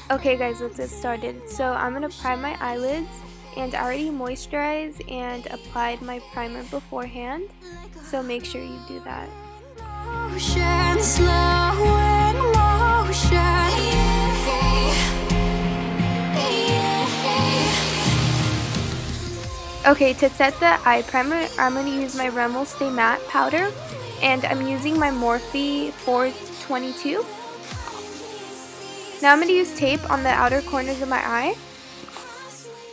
Okay guys, let's get started. So I'm going to prime my eyelids, and I already moisturized and applied my primer beforehand, so make sure you do that. Okay, to set the eye primer, I'm going to use my Rimmel Stay Matte powder, and I'm using my Morphe 422. Now I'm going to use tape on the outer corners of my eye,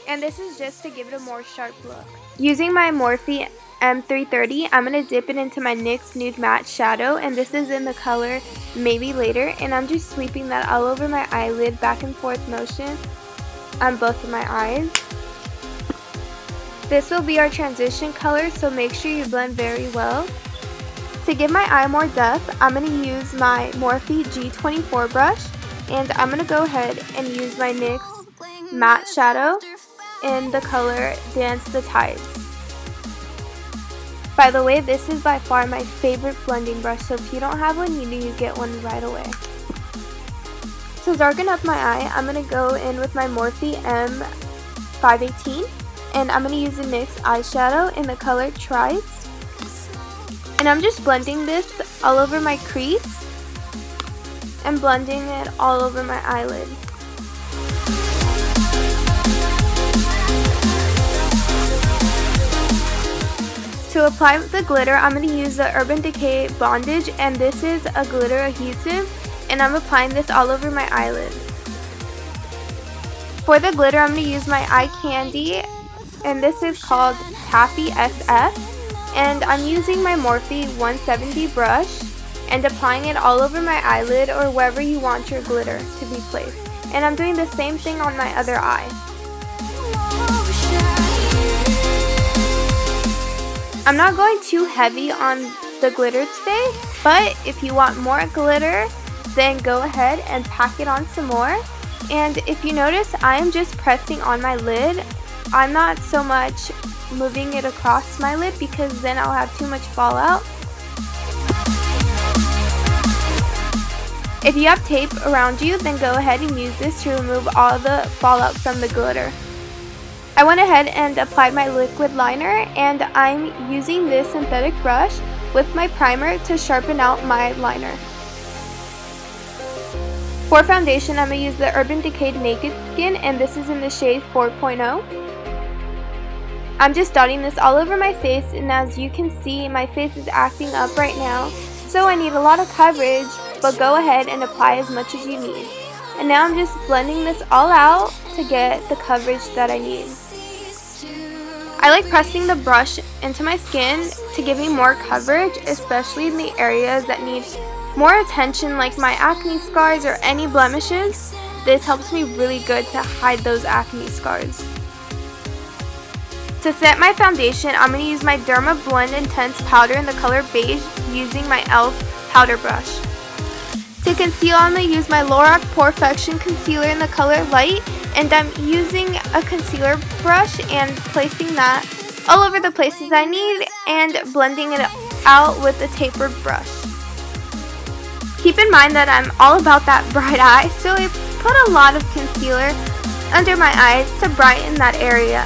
and this is just to give it a more sharp look. Using my Morphe M330, I'm going to dip it into my NYX Nude Matte Shadow, and this is in the color Maybe Later, and I'm just sweeping that all over my eyelid, back and forth motion on both of my eyes. This will be our transition color, so make sure you blend very well. To give my eye more depth, I'm going to use my Morphe G24 brush, and I'm going to go ahead and use my NYX Matte Shadow in the color Dance the Tides. By the way, this is by far my favorite blending brush, so if you don't have one, you need to get one right away. To darken up my eye, I'm going to go in with my Morphe M518, and I'm going to use the NYX eyeshadow in the color Tries. And I'm just blending this all over my crease and blending it all over my eyelid. To apply the glitter, I'm going to use the Urban Decay Bondage, and this is a glitter adhesive, and I'm applying this all over my eyelid. For the glitter, I'm going to use my eye candy, and this is called Taffy SF. And I'm using my Morphe 170 brush and applying it all over my eyelid or wherever you want your glitter to be placed. And I'm doing the same thing on my other eye. I'm not going too heavy on the glitter today, but if you want more glitter, then go ahead and pack it on some more. And if you notice, I am just pressing on my lid. I'm not so much moving it across my lid because then I'll have too much fallout. If you have tape around you, then go ahead and use this to remove all the fallout from the glitter. I went ahead and applied my liquid liner, and I'm using this synthetic brush with my primer to sharpen out my liner. For foundation, I'm going to use the Urban Decay Naked Skin, and this is in the shade 4.0. I'm just dotting this all over my face, and as you can see, my face is acting up right now, so I need a lot of coverage, but go ahead and apply as much as you need. And now I'm just blending this all out to get the coverage that I need. I like pressing the brush into my skin to give me more coverage, especially in the areas that need more attention, like my acne scars or any blemishes. This helps me really good to hide those acne scars. To set my foundation, I'm going to use my Derma Blend Intense powder in the color Beige using my e.l.f. powder brush. To conceal, I'm going to use my Lorac Porefection concealer in the color Light, and I'm using a concealer brush and placing that all over the places I need and blending it out with a tapered brush. Keep in mind that I'm all about that bright eye, so I put a lot of concealer under my eyes to brighten that area.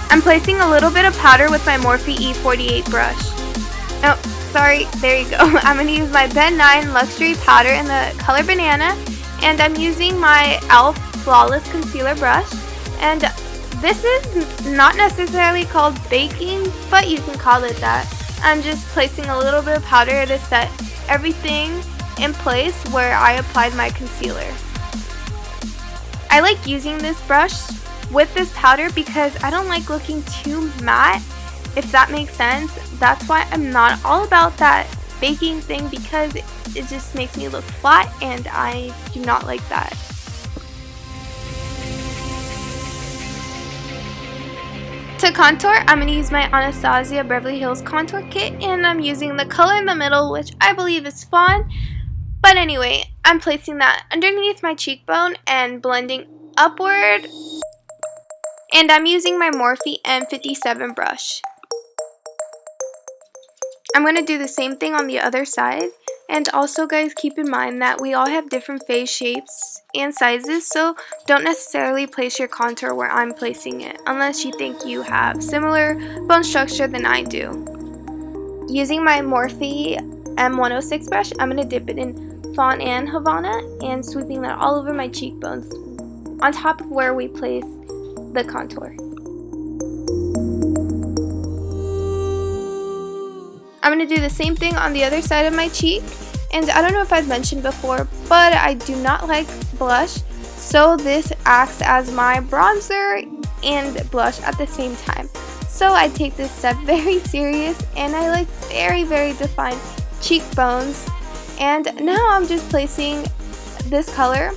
I'm placing a little bit of powder with my Morphe E48 brush. Oh, sorry, there you go. I'm going to use my Ben 9 Luxury powder in the color Banana, and I'm using my e.l.f. Flawless Concealer brush. And this is not necessarily called baking, but you can call it that. I'm just placing a little bit of powder to set everything in place where I applied my concealer. I like using this brush with this powder because I don't like looking too matte, if that makes sense. That's why I'm not all about that baking thing, because it just makes me look flat and I do not like that. To contour, I'm going to use my Anastasia Beverly Hills Contour Kit, and I'm using the color in the middle, which I believe is Fawn, But anyway, I'm placing that underneath my cheekbone and blending upward. And I'm using my Morphe M57 brush. I'm going to do the same thing on the other side. And also, guys, keep in mind that we all have different face shapes and sizes, so don't necessarily place your contour where I'm placing it unless you think you have similar bone structure than I do. Using my Morphe M106 brush, I'm going to dip it in Fawn and Havana and sweeping that all over my cheekbones on top of where we place the contour. I'm going to do the same thing on the other side of my cheek, and I don't know if I've mentioned before, but I do not like blush, so this acts as my bronzer and blush at the same time. So I take this step very serious, and I like very, very defined cheekbones, and now I'm just placing this color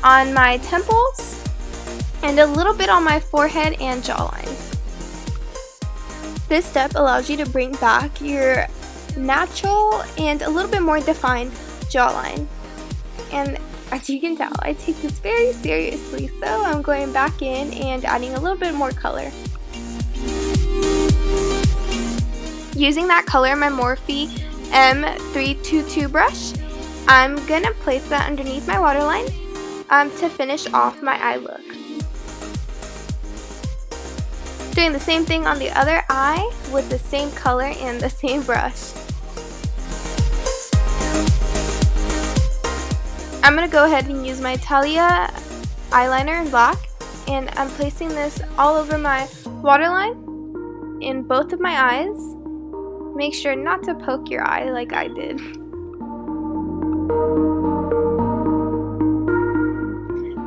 on my temples and a little bit on my forehead and jawline. This step allows you to bring back your natural and a little bit more defined jawline. And as you can tell, I take this very seriously, so I'm going back in and adding a little bit more color. Using that color, my Morphe M322 brush, I'm going to place that underneath my waterline to finish off my eye look. Doing the same thing on the other eye with the same color and the same brush. I'm going to go ahead and use my Talia eyeliner in black, and I'm placing this all over my waterline in both of my eyes. Make sure not to poke your eye like I did.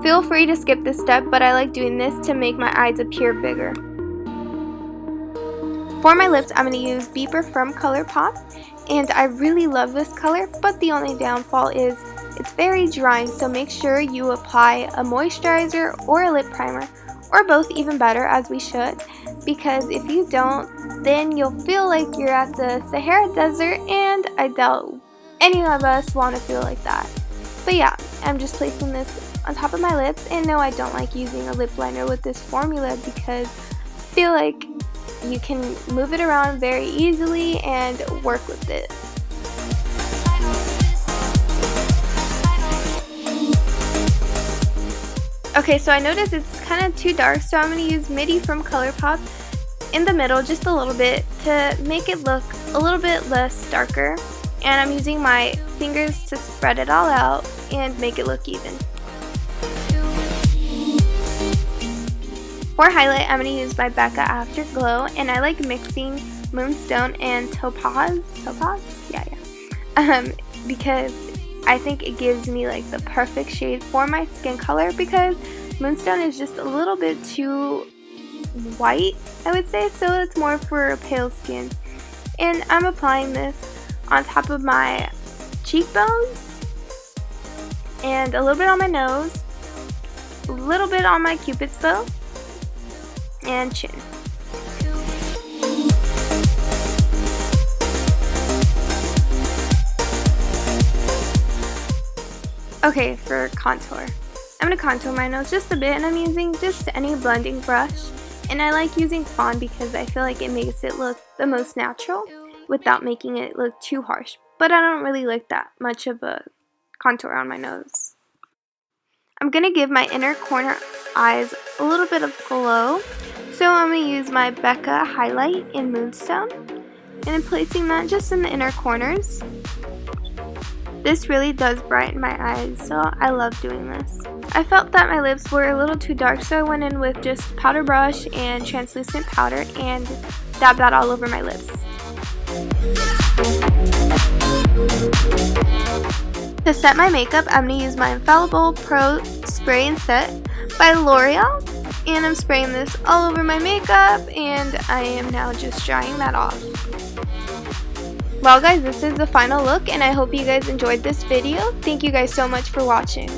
Feel free to skip this step, but I like doing this to make my eyes appear bigger. For my lips, I'm going to use Beeper from ColourPop, and I really love this color, but the only downfall is it's very drying, so make sure you apply a moisturizer or a lip primer, or both, even better, as we should, because if you don't, then you'll feel like you're at the Sahara Desert, and I doubt any of us want to feel like that. But yeah, I'm just placing this on top of my lips, and no, I don't like using a lip liner with this formula because I feel like you can move it around very easily and work with it. Okay, so I noticed it's kind of too dark, so I'm going to use Midi from ColourPop in the middle just a little bit to make it look a little bit less darker. And I'm using my fingers to spread it all out and make it look even. For highlight, I'm going to use my Becca Afterglow, and I like mixing Moonstone and Topaz, because I think it gives me like the perfect shade for my skin color, because Moonstone is just a little bit too white, I would say, so it's more for pale skin. And I'm applying this on top of my cheekbones, and a little bit on my nose, a little bit on my Cupid's bow, and chin. Okay, for contour, I'm going to contour my nose just a bit, and I'm using just any blending brush, and I like using Fawn because I feel like it makes it look the most natural without making it look too harsh, but I don't really like that much of a contour on my nose. I'm going to give my inner corner eyes a little bit of glow, so I'm going to use my Becca highlight in Moonstone, and I'm placing that just in the inner corners. This really does brighten my eyes, so I love doing this. I felt that my lips were a little too dark, so I went in with just powder brush and translucent powder and dabbed that all over my lips. To set my makeup, I'm going to use my Infallible Pro Spray and Set by L'Oreal, and I'm spraying this all over my makeup, and I am now just drying that off. Well guys, this is the final look, and I hope you guys enjoyed this video. Thank you guys so much for watching.